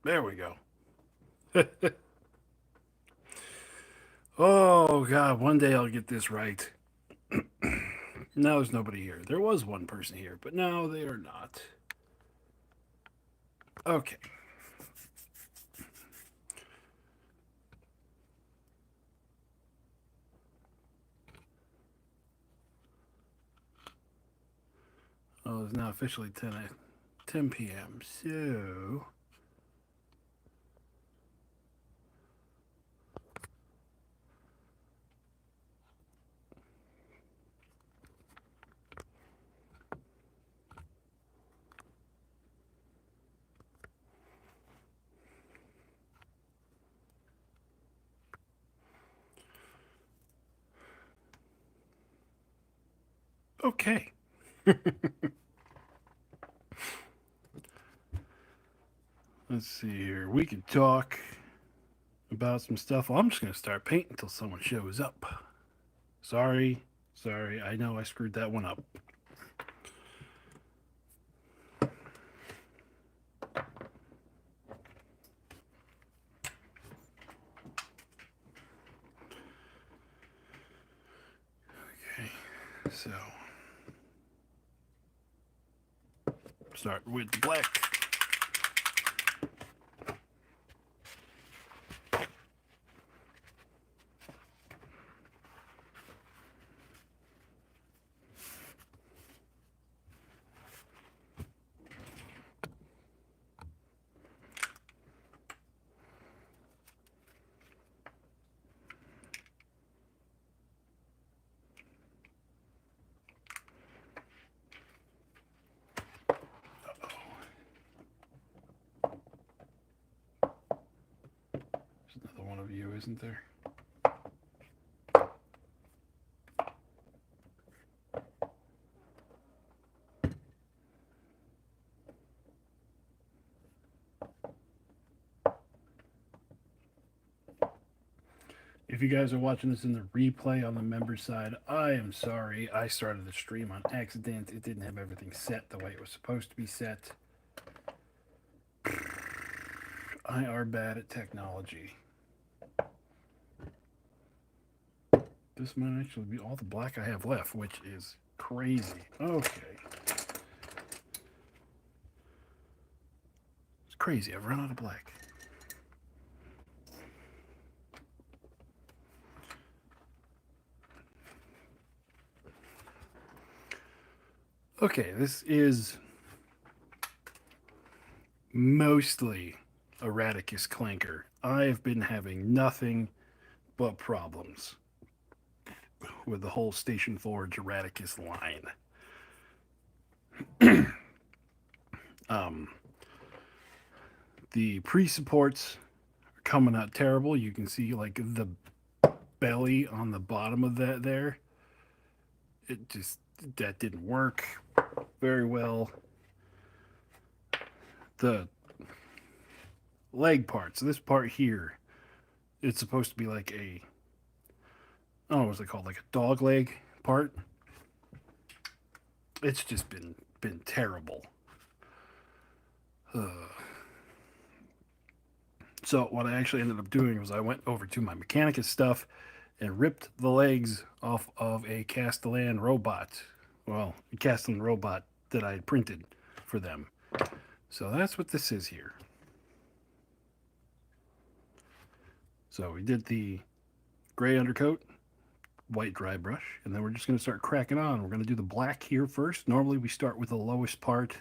There we go. Oh, God, one day I'll get this right. Now there's nobody here. There was one person here, but now they are not. Okay. Oh, it's now officially 10 p.m. So, okay. Let's see here. We could talk about some stuff. Well, I'm just going to start painting until someone shows up. Sorry. Sorry. I know I screwed that one up. Okay. So, start with the black. There's another one of you, isn't there? If you guys are watching this in the replay on the member side, I am sorry. I started the stream on accident. It didn't have everything set the way it was supposed to be set. I are bad at technology. This might actually be all the black I have left, which is crazy. Okay. It's crazy. I've run out of black. Okay, this is mostly a raticus clanker. I have been having nothing but problems with the whole Station Forge raticus line. Um, the pre supports are coming out terrible. You can see like the belly on the bottom of that there. It just that didn't work very well. The leg part, so this part here, it's supposed to be like a, I don't know what's it called, like a dog leg part. It's just been terrible. Uh, so what I actually ended up doing was I went over to my Mechanicus stuff and ripped the legs off of a Castellan robot. Well, a Castellan robot that I had printed for them. So that's what this is here. So we did the gray undercoat, white dry brush, and then we're just going to start cracking on. We're going to do the black here first. Normally we start with the lowest part,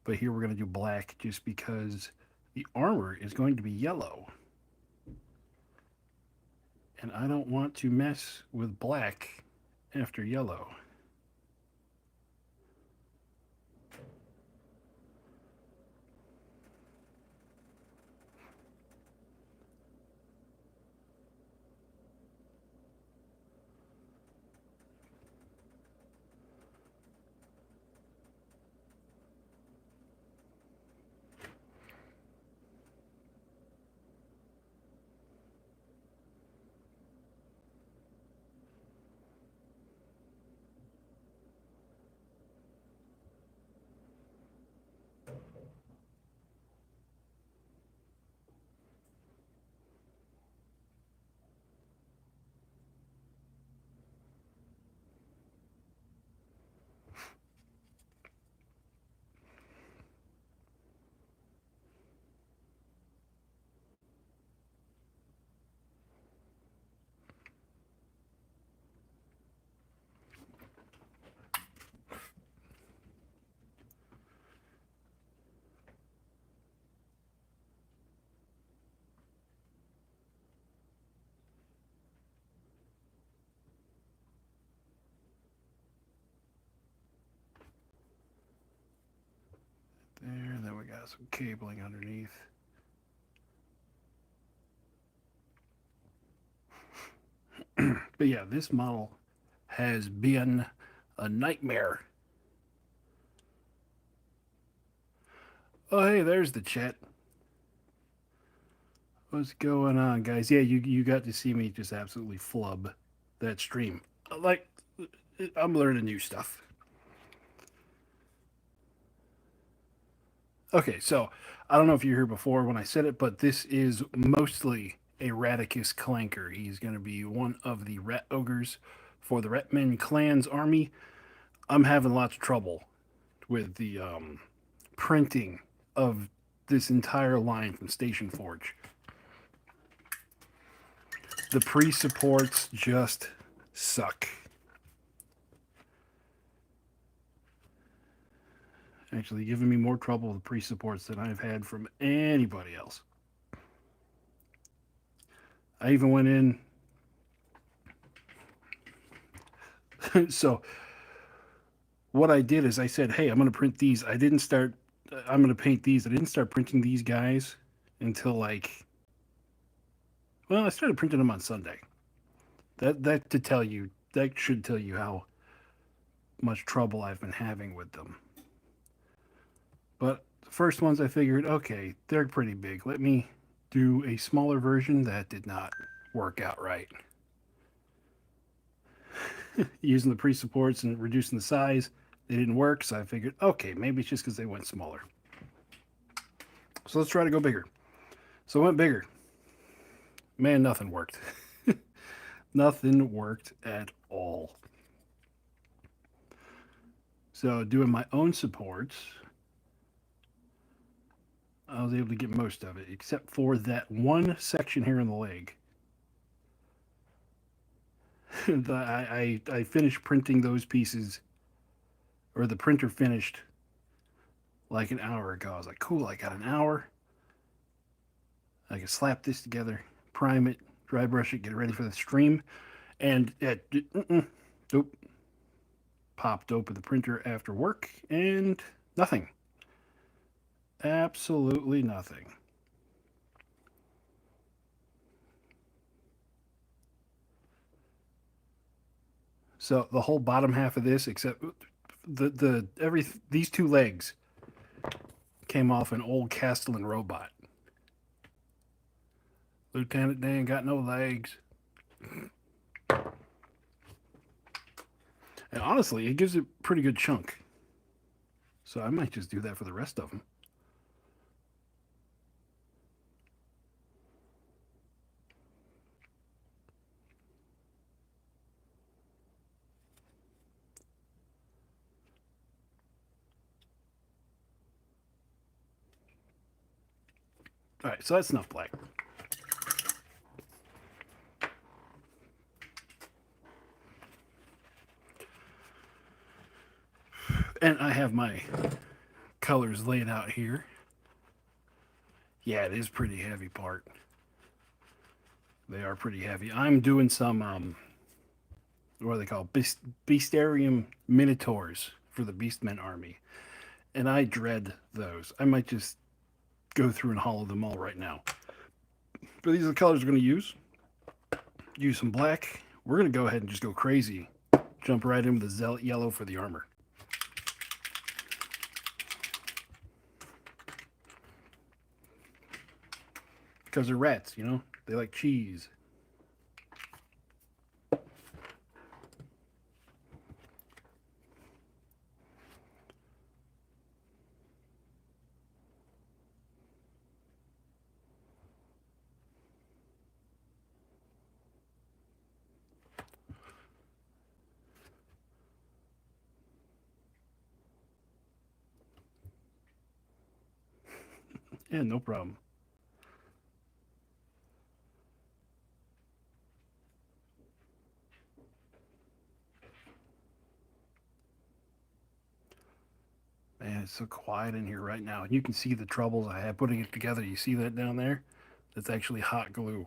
but here we're going to do black just because the armor is going to be yellow. And I don't want to mess with black after yellow. some cabling underneath. But yeah, this model has been a nightmare. Oh, hey, there's the chat. What's going on, guys? Yeah, you got to see me just absolutely flub that stream. Like, I'm learning new stuff. Okay, so I don't know if you heard before when I said it, but this is mostly a raticus clanker. He's going to be one of the rat ogres for the Ratman clan's army. I'm having lots of trouble with the printing of this entire line from Station Forge. The pre-supports just suck. Actually, giving me more trouble with pre-supports than I've had from anybody else. I even went in. So what I did is I said, "Hey, I'm going to print these." I didn't start. I'm going to paint these. I didn't start printing these guys until like. Well, I started printing them on Sunday. That to tell you that should tell you how much trouble I've been having with them. But the first ones I figured, okay, they're pretty big. Let me do a smaller version. That did not work out right. Using the pre-supports and reducing the size, they didn't work. So I figured, okay, maybe it's just because they went smaller. So let's try to go bigger. So I went bigger. Man, nothing worked. Nothing worked at all. So doing my own supports, I was able to get most of it, except for that one section here in the leg. I finished printing those pieces, or the printer finished like an hour ago. I was like, cool, I got an hour. I can slap this together, prime it, dry brush it, get it ready for the stream. And it nope, popped open the printer after work and nothing. Absolutely nothing. So the whole bottom half of this, except the every these two legs came off an old Castellan robot. Lieutenant Dan got no legs. And honestly, it gives a pretty good chunk. So I might just do that for the rest of them. All right, so that's enough black. And I have my colors laid out here. Yeah, it is pretty heavy part. They are pretty heavy. I'm doing some what are they called? Beastarium Minotaurs for the Beastmen army. And I dread those. I might just go through and hollow them all right now. But these are the colors we're going to use. Use some black. We're going to go ahead and just go crazy. Jump right in with the Zealot Yellow for the armor. Because they're rats, you know? They like cheese. Yeah, no problem. Man, it's so quiet in here right now. You can see the troubles I had putting it together. You see that down there? That's actually hot glue.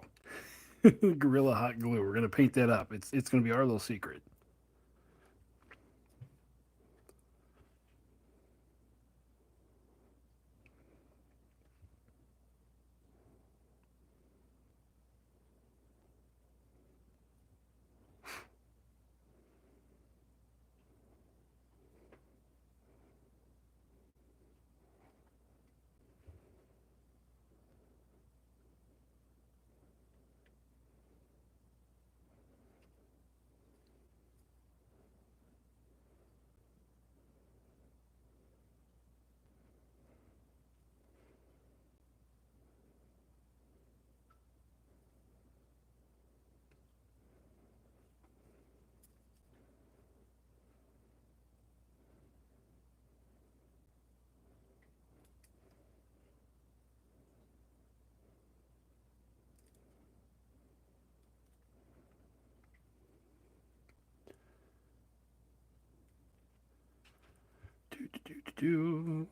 Gorilla hot glue. We're gonna paint that up. It's gonna be our little secret. do.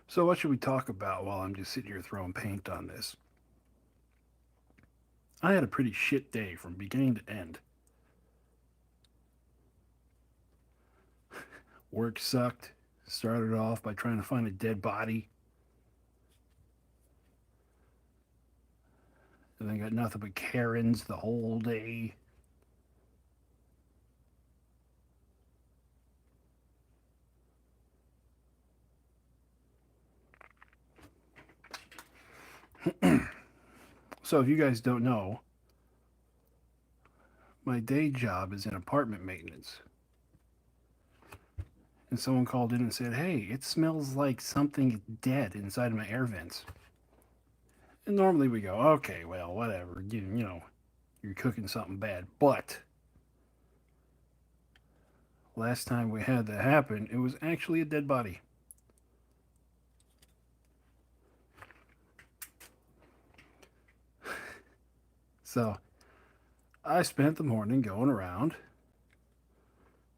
So, what should we talk about while I'm just sitting here throwing paint on this? I had a pretty shit day from beginning to end. Work sucked. Started off by trying to find a dead body, and then got nothing but Karens the whole day. So, if you guys don't know, my day job is in apartment maintenance. And someone called in and said, "Hey, it smells like something dead inside of my air vents." And normally we go, "Okay, well, whatever. You know, you're cooking something bad." But last time we had that happen, it was actually a dead body. So I spent the morning going around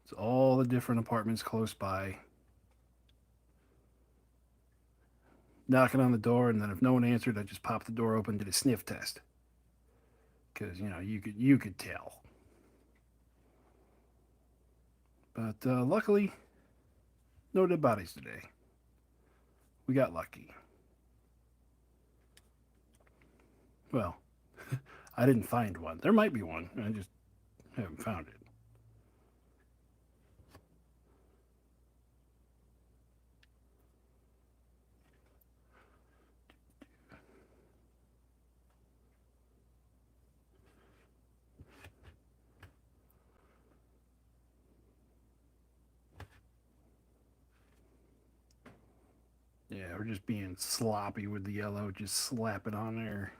to all the different apartments close by, knocking on the door, and then if no one answered, I just popped the door open, did a sniff test, because you could tell. But luckily, no dead bodies today. We got lucky. Well, I didn't find one. There might be one. I just haven't found it. Yeah, we're just being sloppy with the yellow. Just slap it on there.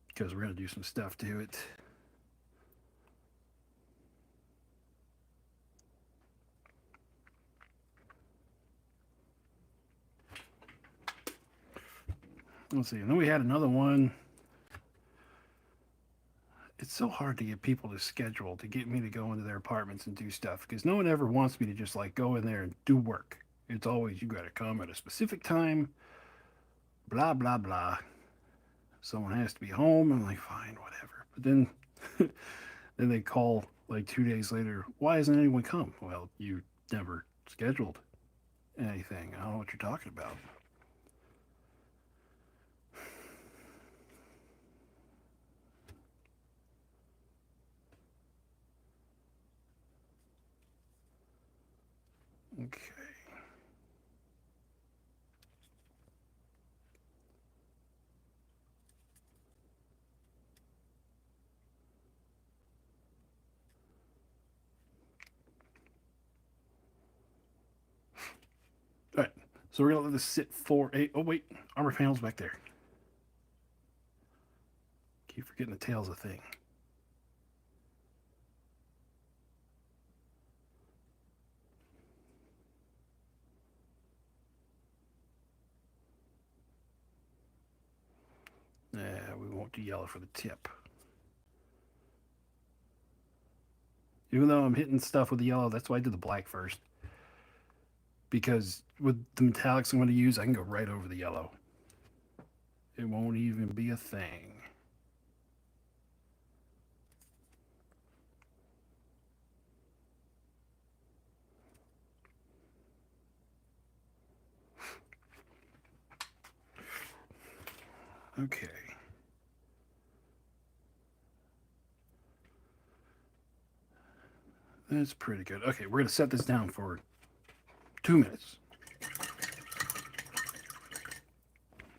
Because we're going to do some stuff to it. Let's see. And then we had another one. It's so hard to get people to schedule to get me to go into their apartments and do stuff because no one ever wants me to just like go in there and do work. It's always you got to come at a specific time, blah blah blah. Someone has to be home. I'm like, fine, whatever. But then, then they call like 2 days later. Why hasn't anyone come? Well, you never scheduled anything. I don't know what you're talking about. Okay. All right. So we're gonna let this sit for a. Oh wait, armor panel's back there. Keep forgetting the tail's a thing. Yeah, we won't do yellow for the tip. Even though I'm hitting stuff with the yellow, that's why I did the black first. Because with the metallics I'm going to use, I can go right over the yellow. It won't even be a thing. Okay. That's pretty good. Okay, we're going to set this down for 2 minutes.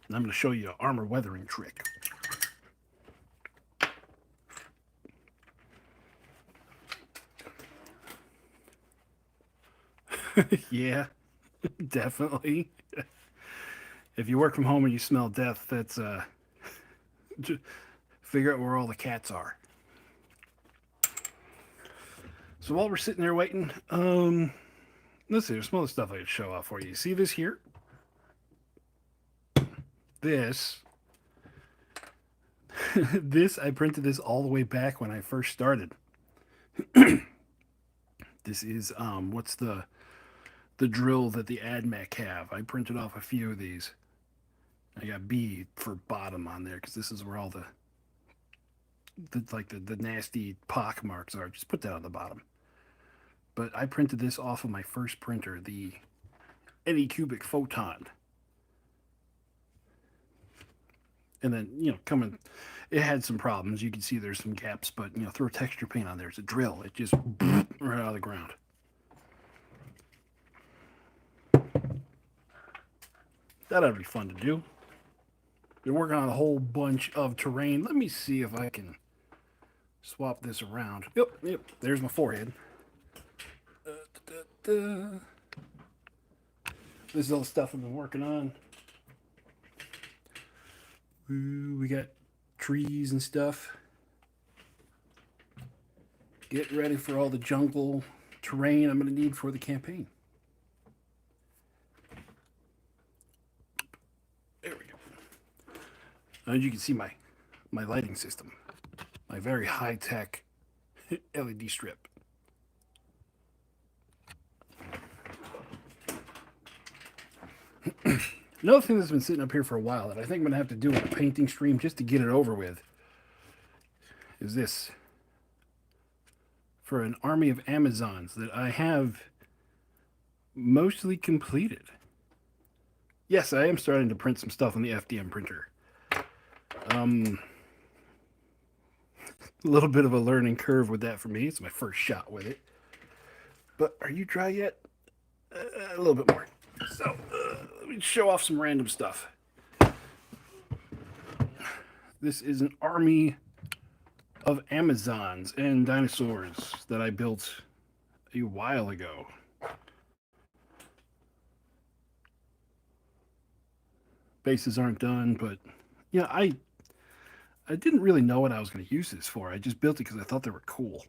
And I'm going to show you an armor weathering trick. Yeah, definitely. If you work from home and you smell death, that's figure out where all the cats are. So while we're sitting there waiting, let's see. There's some other stuff I could show off for you. See this here? This I printed this all the way back when I first started. This is what's the drill that the AdMech have. I printed off a few of these. I got B for bottom on there because this is where all the nasty pock marks are. Just put that on the bottom. But I printed this off of my first printer, the Anycubic Photon. And then, coming, it had some problems. You can see there's some gaps, but, throw texture paint on there. It's a drill. It just right out of the ground. That ought to be fun to do. Been working on a whole bunch of terrain. Let me see if I can swap this around. Yep. There's my forehead. This is all the stuff I've been working on. We got trees and stuff. Get ready for all the jungle terrain I'm going to need for the campaign. There we go. As you can see, my lighting system, my very high-tech LED strip. Another thing that's been sitting up here for a while that I think I'm going to have to do in a painting stream just to get it over with is this. For an army of Amazons that I have mostly completed. Yes, I am starting to print some stuff on the FDM printer. A little bit of a learning curve with that for me. It's my first shot with it. But are you dry yet? A little bit more. So, let me show off some random stuff. This is an army of Amazons and dinosaurs that I built a while ago. Bases aren't done, but yeah, I didn't really know what I was going to use this for. I just built it because I thought they were cool.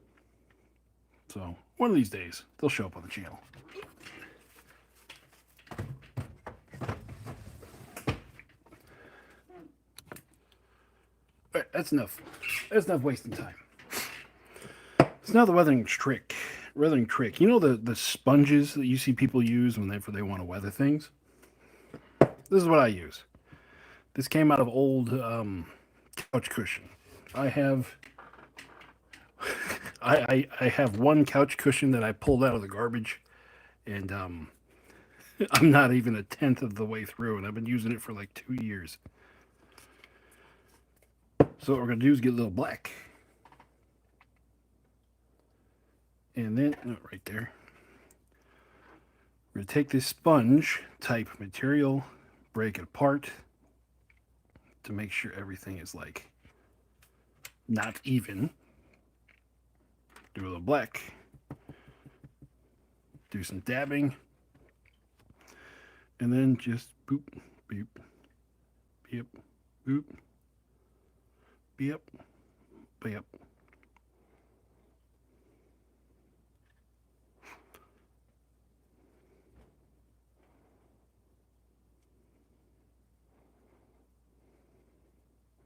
So, one of these days, they'll show up on the channel. All right, that's enough. That's enough wasting time. So now the weathering trick. Weathering trick. You know the sponges that you see people use whenever they want to weather things? This is what I use. This came out of old couch cushion. I have I have one couch cushion that I pulled out of the garbage, and I'm not even a tenth of the way through, and I've been using it for like 2 years. So what we're going to do is get a little black. And then, right there. We're going to take this sponge type material, break it apart to make sure everything is like not even. Do a little black. Do some dabbing. And then just boop, beep, beep, boop. Yep. Yep.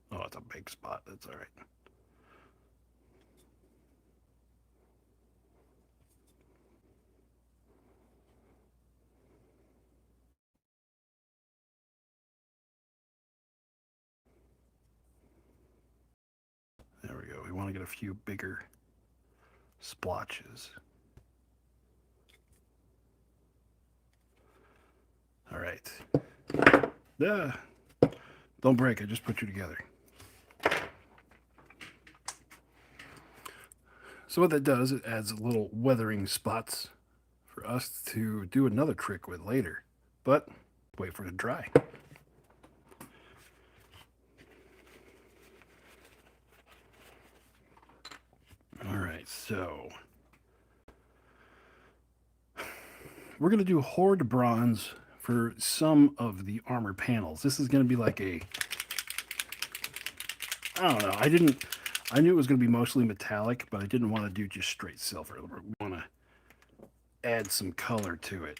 Oh, it's a big spot. That's all right. There we go. We want to get a few bigger splotches. All right. Don't break. I just put you together. So what that does, it adds little weathering spots for us to do another trick with later. But wait for it to dry. All right, so we're going to do Horde Bronze for some of the armor panels. This is going to be like I don't know. I knew it was going to be mostly metallic, but I didn't want to do just straight silver. We want to add some color to it.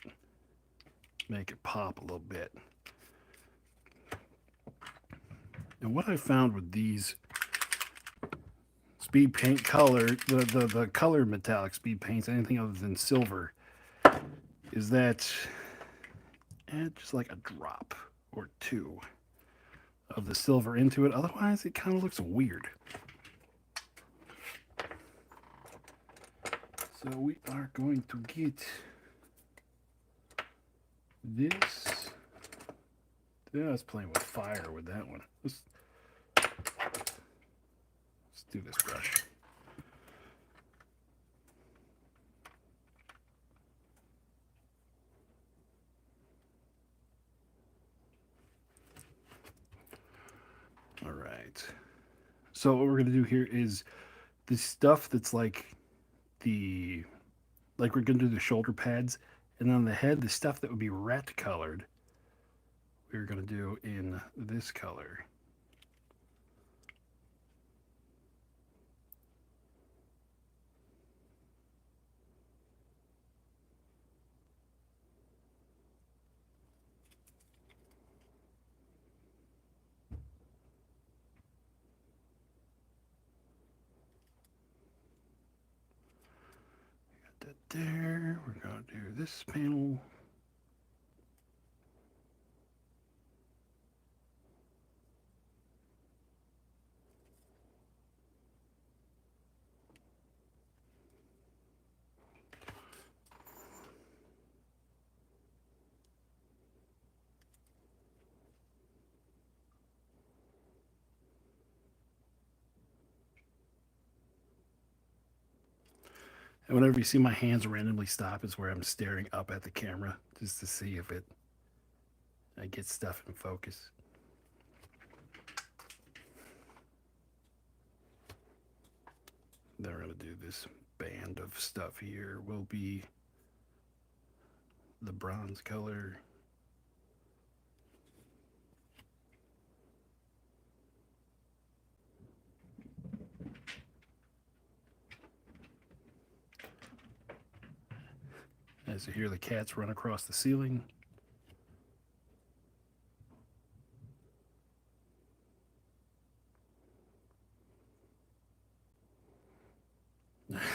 Make it pop a little bit. And what I found with these speed paint color, the color metallic speed paints, anything other than silver, is that just like a drop or two of the silver into it. Otherwise, it kind of looks weird. So we are going to get this. Yeah, I was playing with fire with that one. Let's do this brush. All right. So what we're gonna do here is the stuff that's like we're gonna do the shoulder pads, and on the head, the stuff that would be rat colored, we're gonna do in this color. Got that there. We're gonna do this panel. And whenever you see my hands randomly stop, is where I'm staring up at the camera just to see if I get stuff in focus. Then we're gonna do this band of stuff here. Will be the bronze color. As you hear the cats run across the ceiling.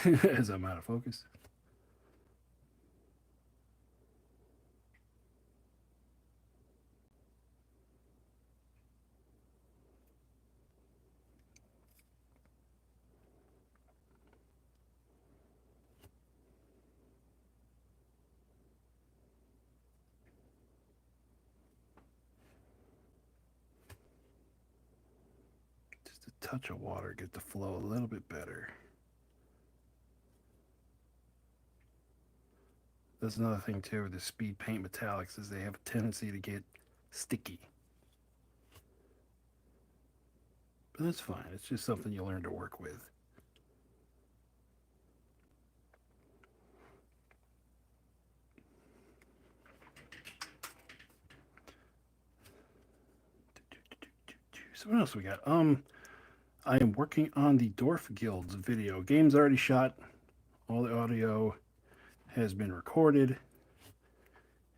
As I'm out of focus. Just a touch of water, get the flow a little bit better. That's another thing too with the speed paint metallics is they have a tendency to get sticky. But that's fine. It's just something you learn to work with. So what else we got? I am working on the Dwarf Guild's video. Game's already shot. All the audio has been recorded.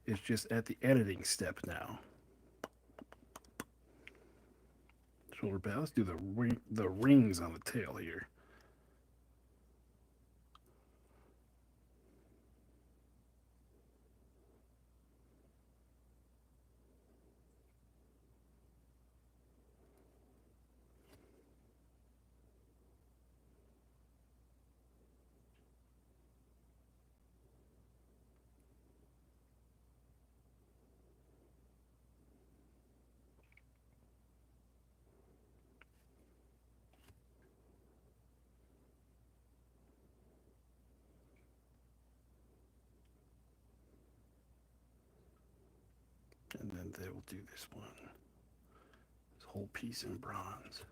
It's just at the editing step now. Shoulder pad. Let's do the rings on the tail here. And then they will do this one. This whole piece in bronze.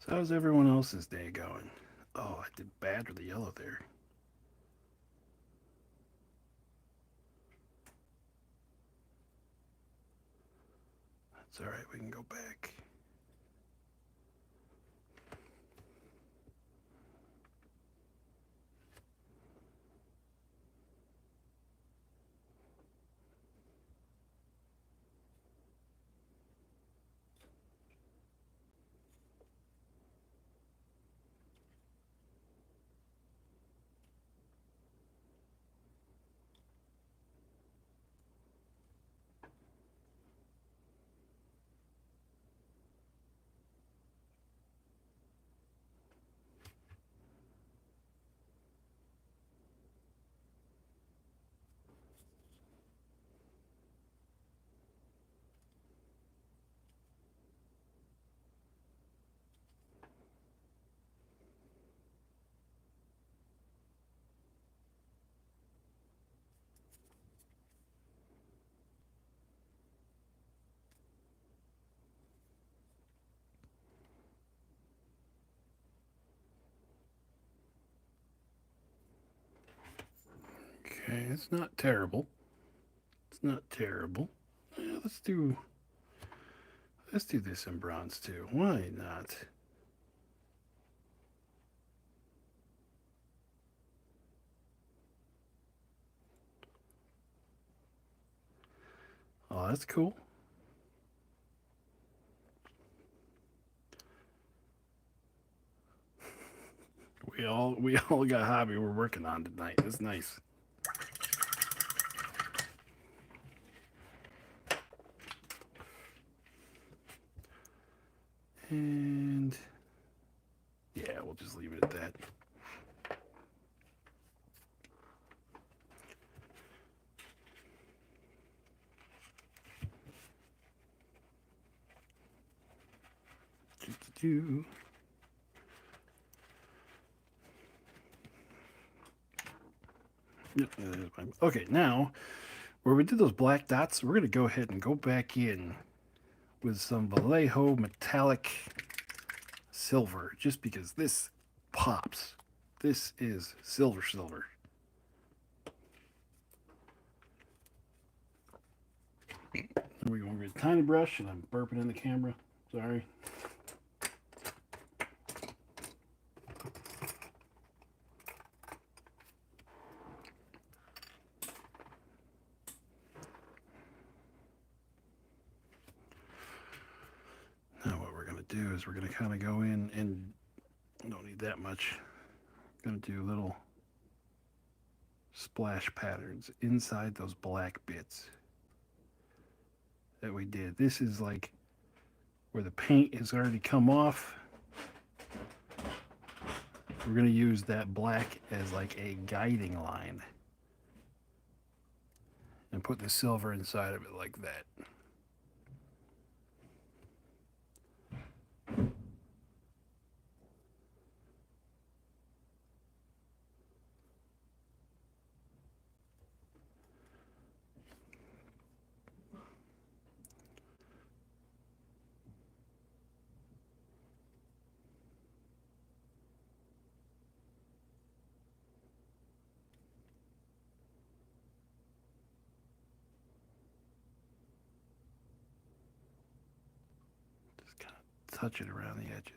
So how's everyone else's day going? Oh, I did bad with the yellow there. That's all right. We can go back. Okay, it's not terrible. It's not terrible. Yeah, let's do this in bronze too. Why not? Oh, that's cool. We all got a hobby we're working on tonight. That's nice. And yeah, we'll just leave it at that. Do. Yep, okay, now where we did those black dots, we're gonna go ahead and go back in with some Vallejo metallic silver, just because this pops. This is silver, silver. We're going with a tiny brush, and I'm burping in the camera. Sorry. Now what we're gonna do is we're gonna kind of go in and don't need that much. Gonna do little splash patterns inside those black bits that we did. This is like where the paint has already come off. We're going to use that black as like a guiding line and put the silver inside of it like that. Just kind of touch it around the edges.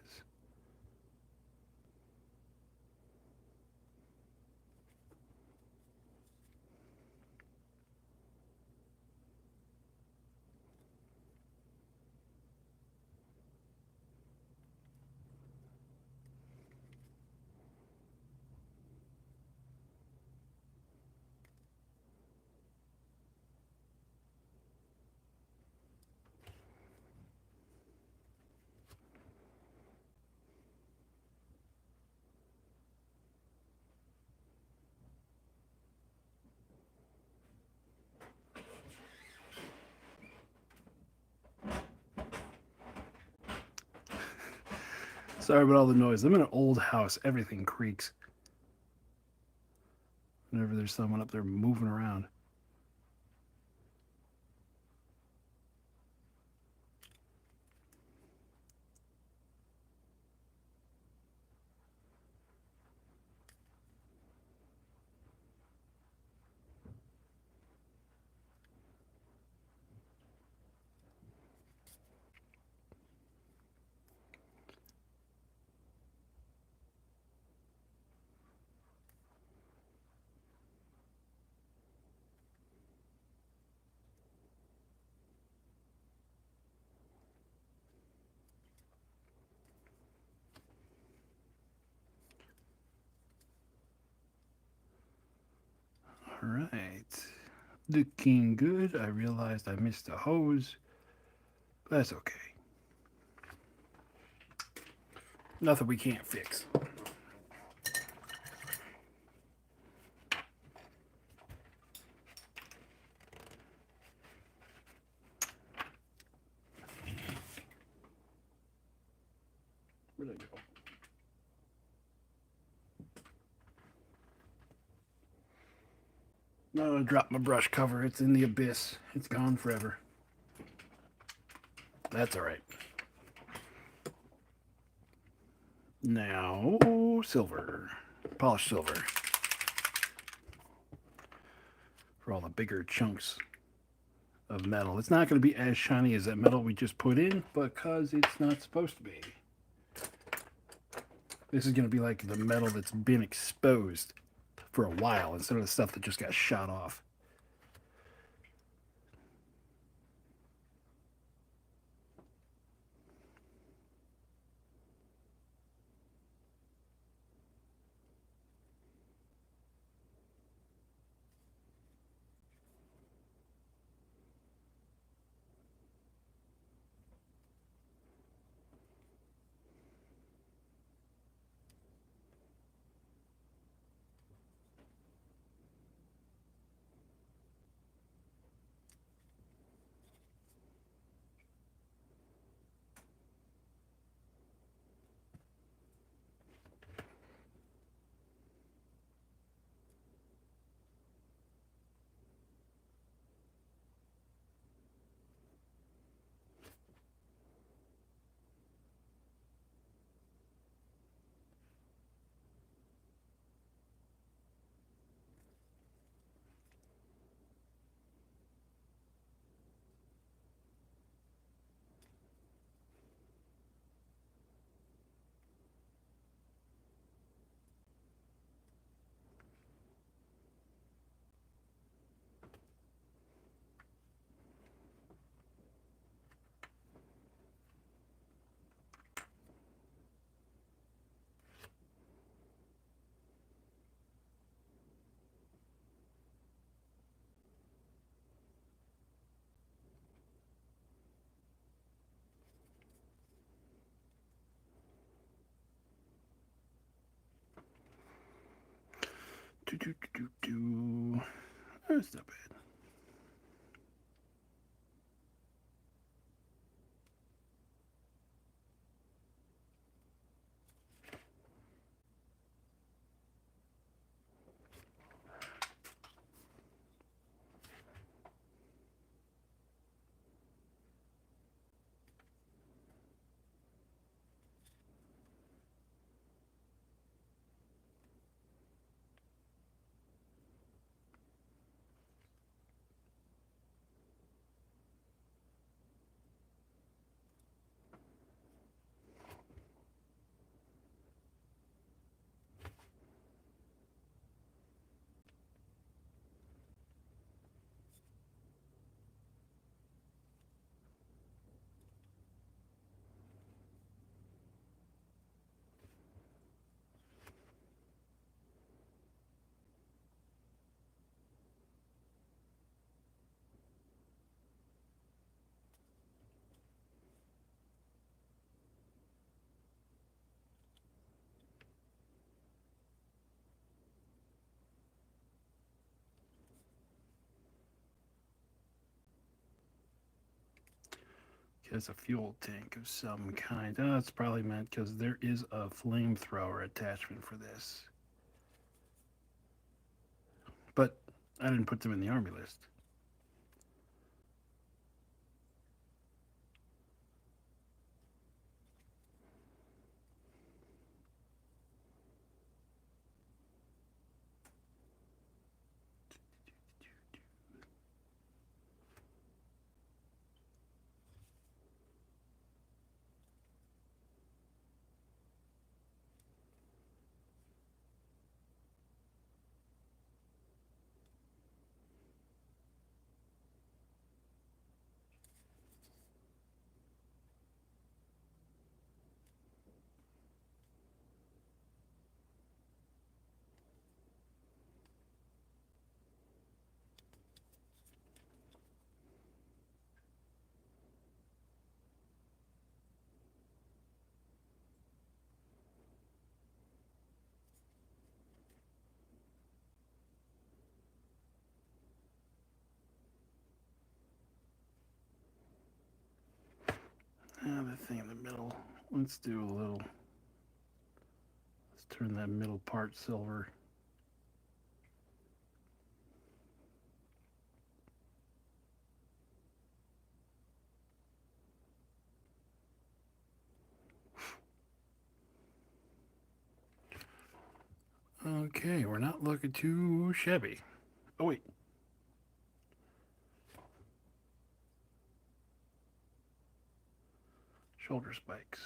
Sorry about all the noise. I'm in an old house. Everything creaks whenever there's someone up there moving around. right. Looking good. I realized I missed a hose. That's okay. Nothing we can't fix. Where'd I go? No, I dropped my brush cover. It's in the abyss. It's gone forever. That's all right. Now, silver. Polished silver. For all the bigger chunks of metal. It's not going to be as shiny as that metal we just put in because it's not supposed to be. This is going to be like the metal that's been exposed for a while instead of the stuff that just got shot off. That's not bad. It's a fuel tank of some kind. Oh, that's probably meant because there is a flamethrower attachment for this. But I didn't put them in the army list. The thing in the middle. Let's do a little. Let's turn that middle part silver. Okay, we're not looking too shabby. Oh, wait. Shoulder spikes.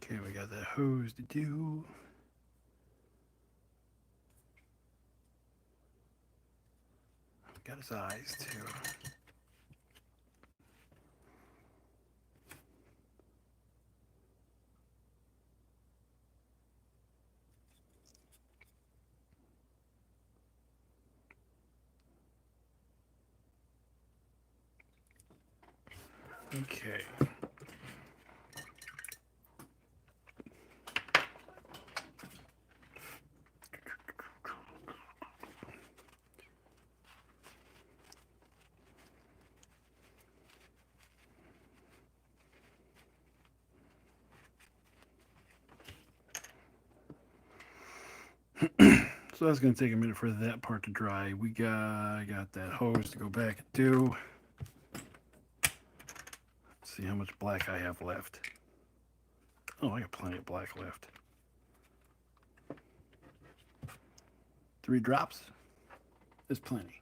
Okay, we got that hose to do. Got his eyes too. Okay. So that's going to take a minute for that part to dry. I got that hose to go back and do. Let's see how much black I have left. Oh, I got plenty of black left. 3 drops is plenty.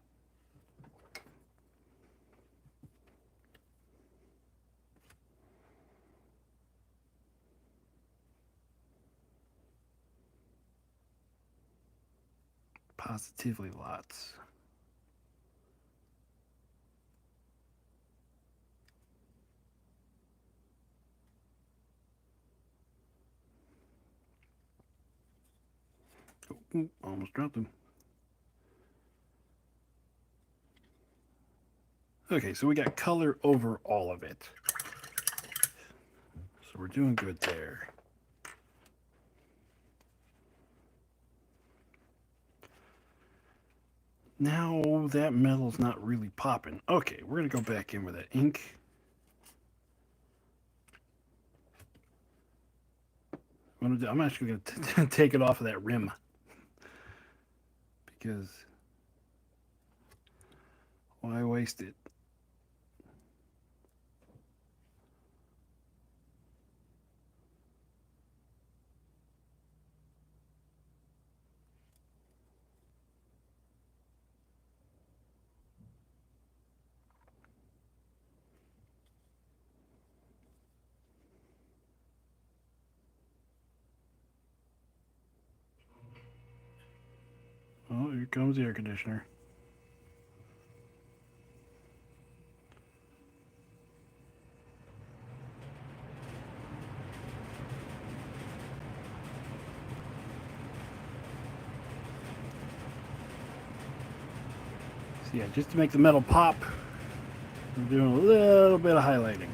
Positively lots. Oh, almost dropped them. Okay, so we got color over all of it. So we're doing good there. Now that metal's not really popping. Okay, we're going to go back in with that ink. I'm actually going to take it off of that rim. Because why waste it? Oh, here comes the air conditioner. So yeah, just to make the metal pop, we're doing a little bit of highlighting.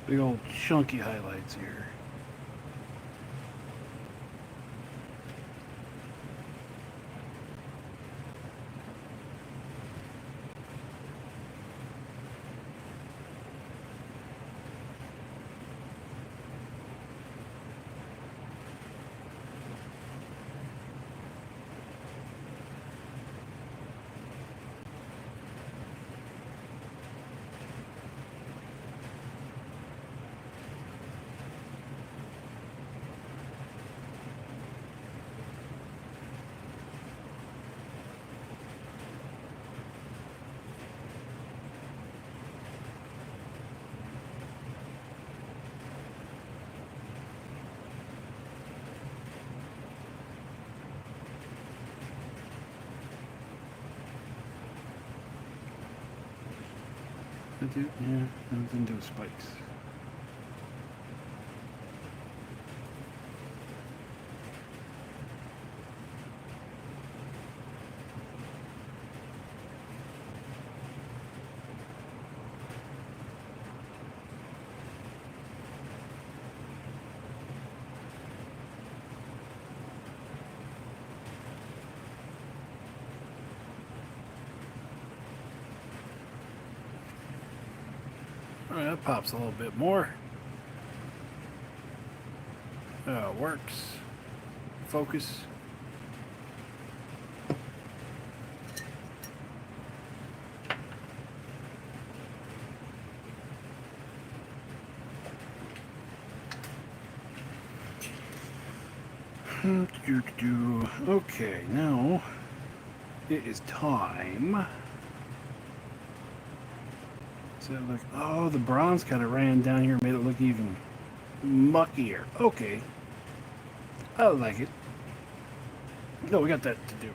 Big old chunky highlights here. that do? Yeah, it didn't do spikes. All right, that pops a little bit more. Works. Focus. Okay, now it is time. So look, oh, the bronze kind of ran down here, made it look even muckier. Okay, I like it. No, we got that to do.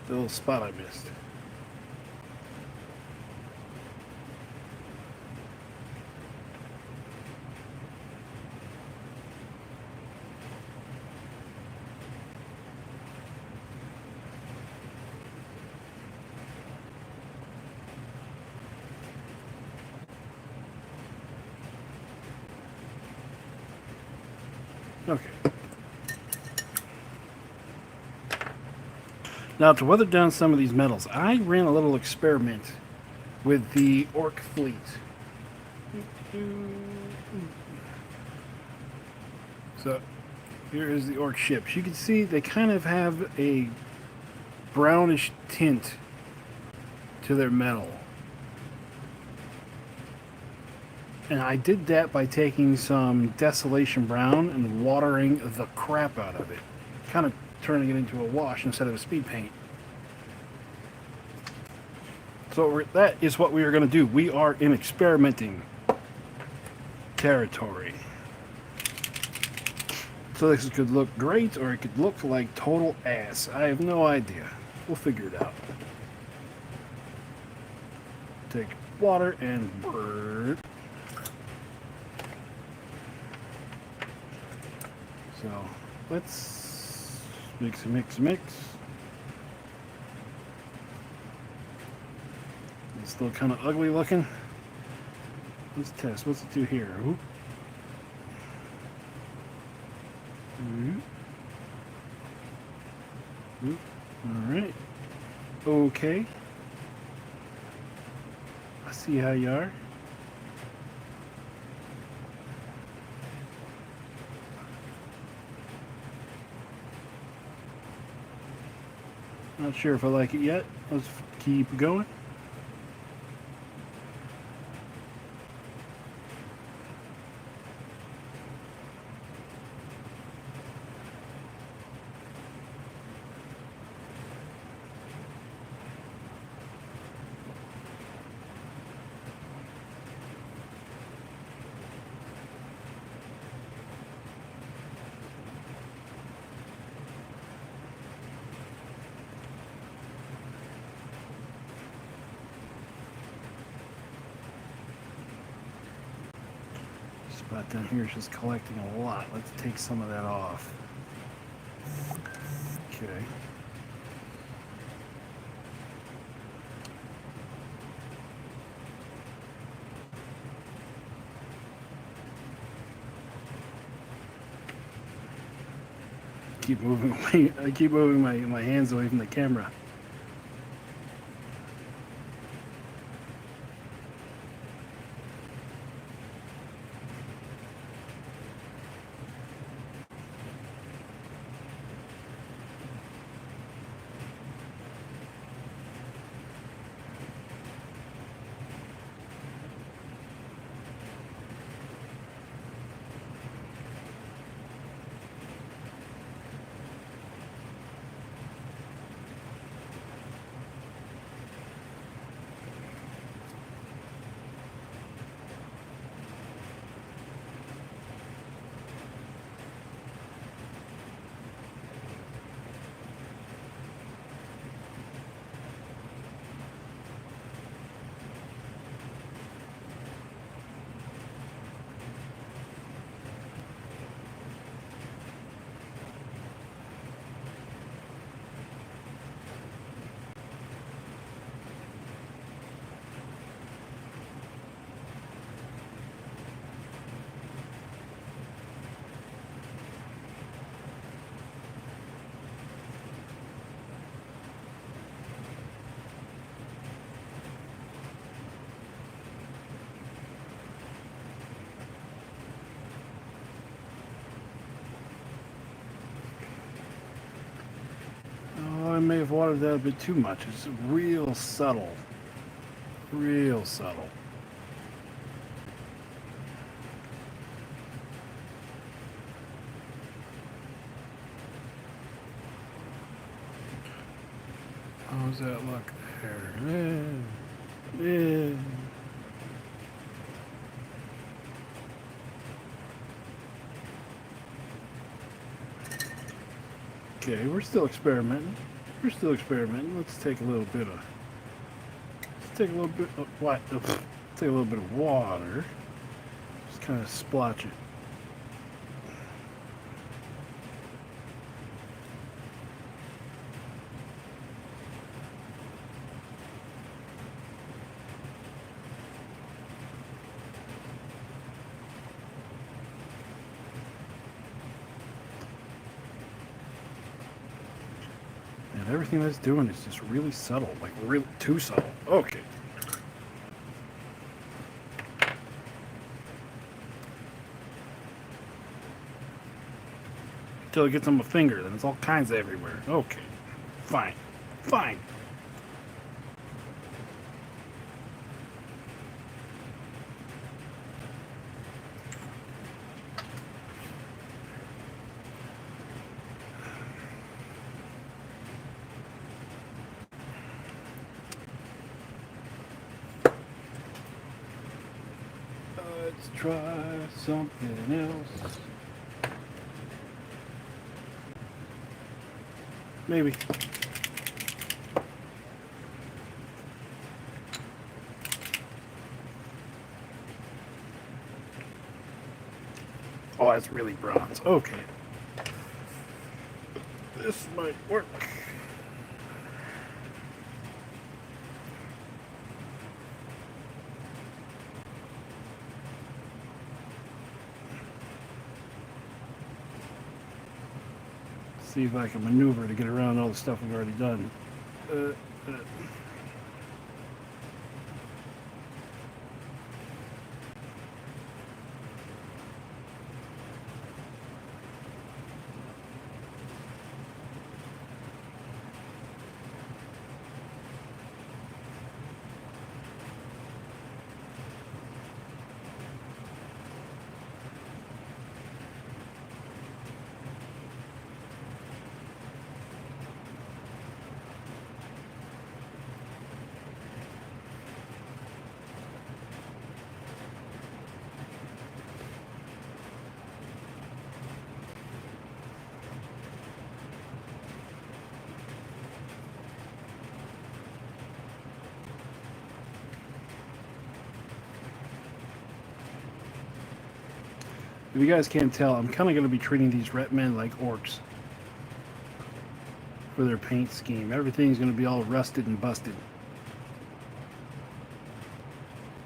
The little spot I missed. Okay. Now, to weather down some of these metals, I ran a little experiment with the orc fleet. So, here is the orc ships. You can see they kind of have a brownish tint to their metal. And I did that by taking some Desolation Brown and watering the crap out of it. Kind of turning it into a wash instead of a speed paint. So that is what we are going to do. We are in experimenting territory. So this could look great or it could look like total ass. I have no idea. We'll figure it out. Take water and burn. So let's mix. It's still kind of ugly looking. Let's test. What's it do here? Ooh. All right. Okay. I see how you are. Not sure if I like it yet. Let's keep going. Spot down here is just collecting a lot. Let's take some of that off. Okay. Keep moving away. I keep moving my hands away from the camera. may have watered that a bit too much. It's real subtle. Real subtle. How's that look there? Yeah. Okay, we're still experimenting. We're still experimenting. Let's take a little bit of. Let's take a little bit of what? Take a little bit of water. Just kind of splotch it. And everything that's doing is just really subtle, like really too subtle. Okay. Until it gets on my finger, then it's all kinds everywhere. Okay. Fine. Fine. Let's try something else. Maybe. Oh, that's really bronze. Okay. This might work. See if I can maneuver to get around all the stuff we've already done. Uh, uh. If you guys can't tell, I'm kind of going to be treating these ret men like orcs for their paint scheme. Everything's going to be all rusted and busted.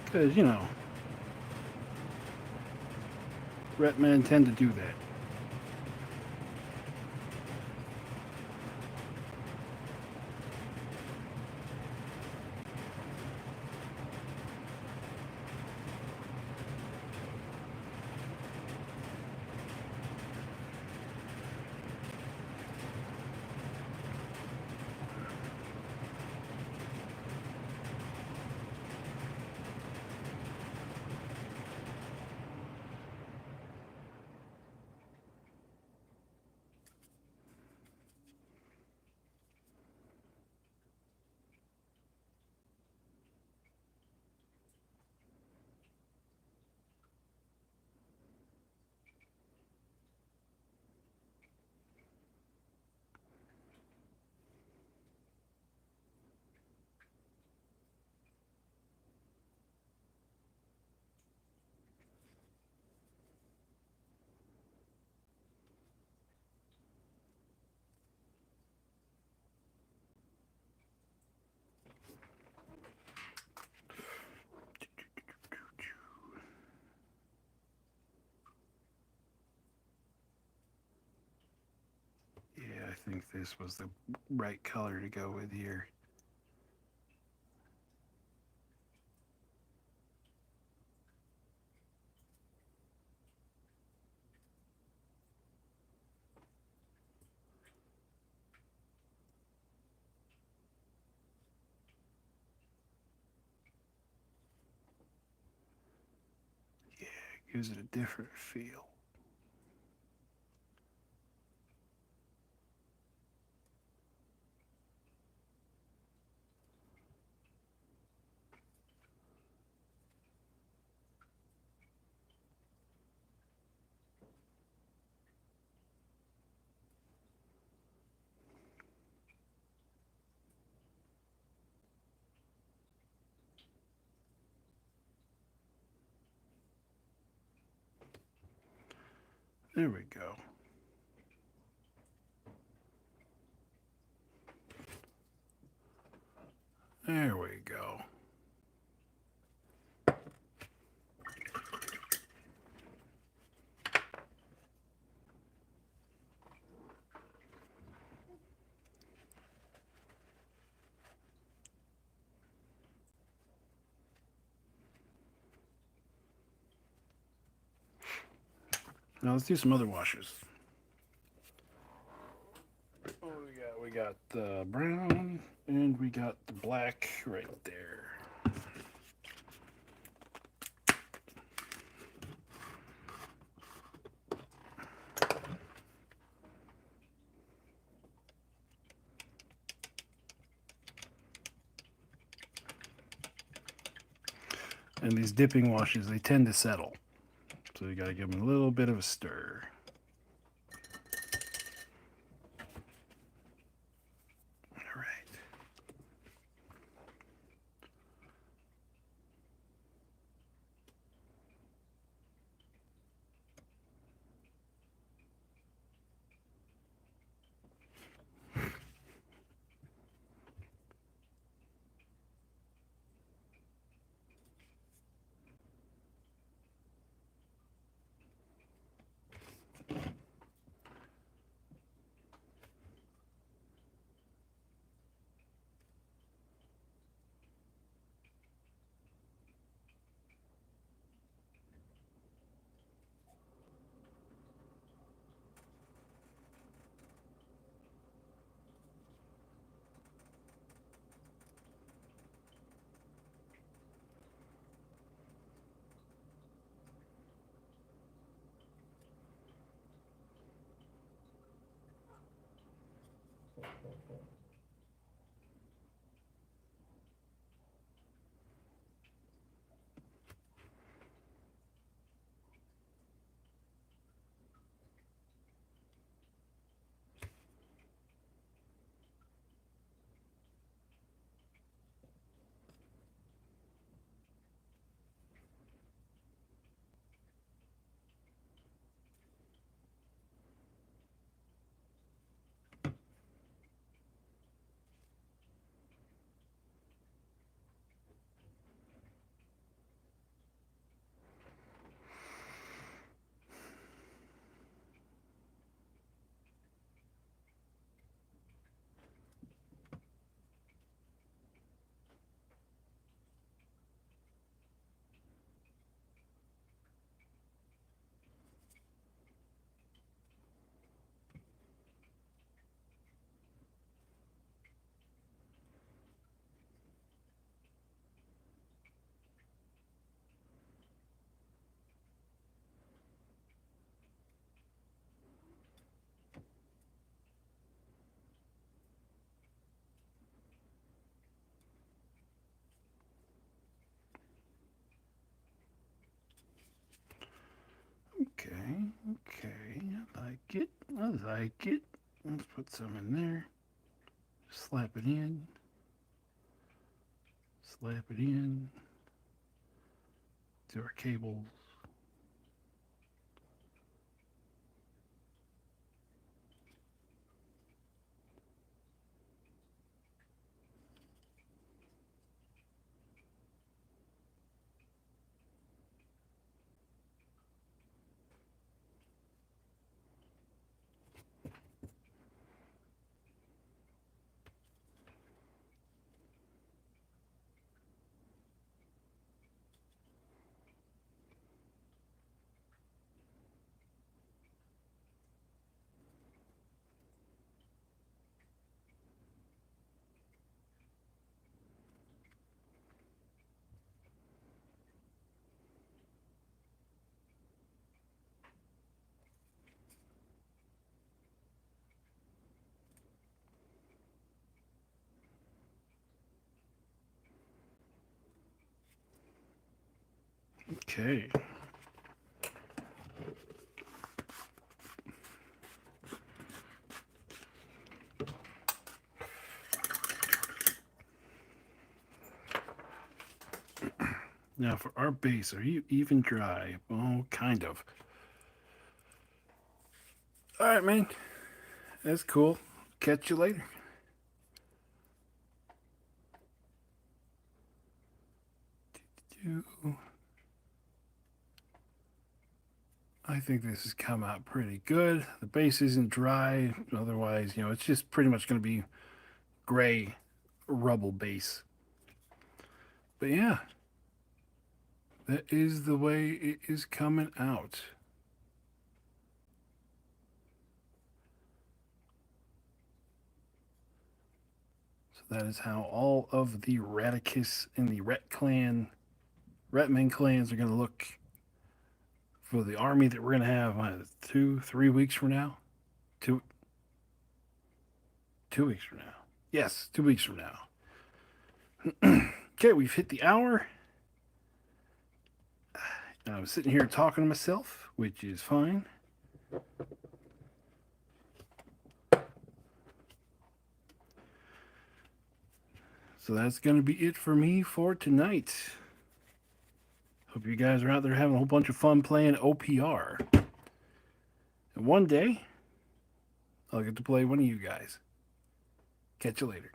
Because, you know, ret men tend to do that. Yeah, I think this was the right color to go with here. gives it a different feel. There we go. There we go. Now let's do some other washes. Oh, we got the brown and we got the black right there. And these dipping washes, they tend to settle. So you got to give them a little bit of a stir. All right. Okay, okay. I like it. I like it. Let's put some in there. Slap it in. Slap it in. To our cables. Okay. Now for our base, are you even dry? Oh, kind of. All right, man. That's cool. Catch you later. I think this has come out pretty good. The base isn't dry. Otherwise, it's just pretty much going to be gray rubble base. But yeah, that is the way it is coming out. So that is how all of the raticus and the Retman clans are going to look for the army that we're going to have 2-3 weeks from now. Two 2 weeks from now. Yes, 2 weeks from now. Okay, we've hit the hour. I'm sitting here talking to myself, which is fine. So that's going to be it for me for tonight. Hope you guys are out there having a whole bunch of fun playing OPR. And one day, I'll get to play one of you guys. Catch you later.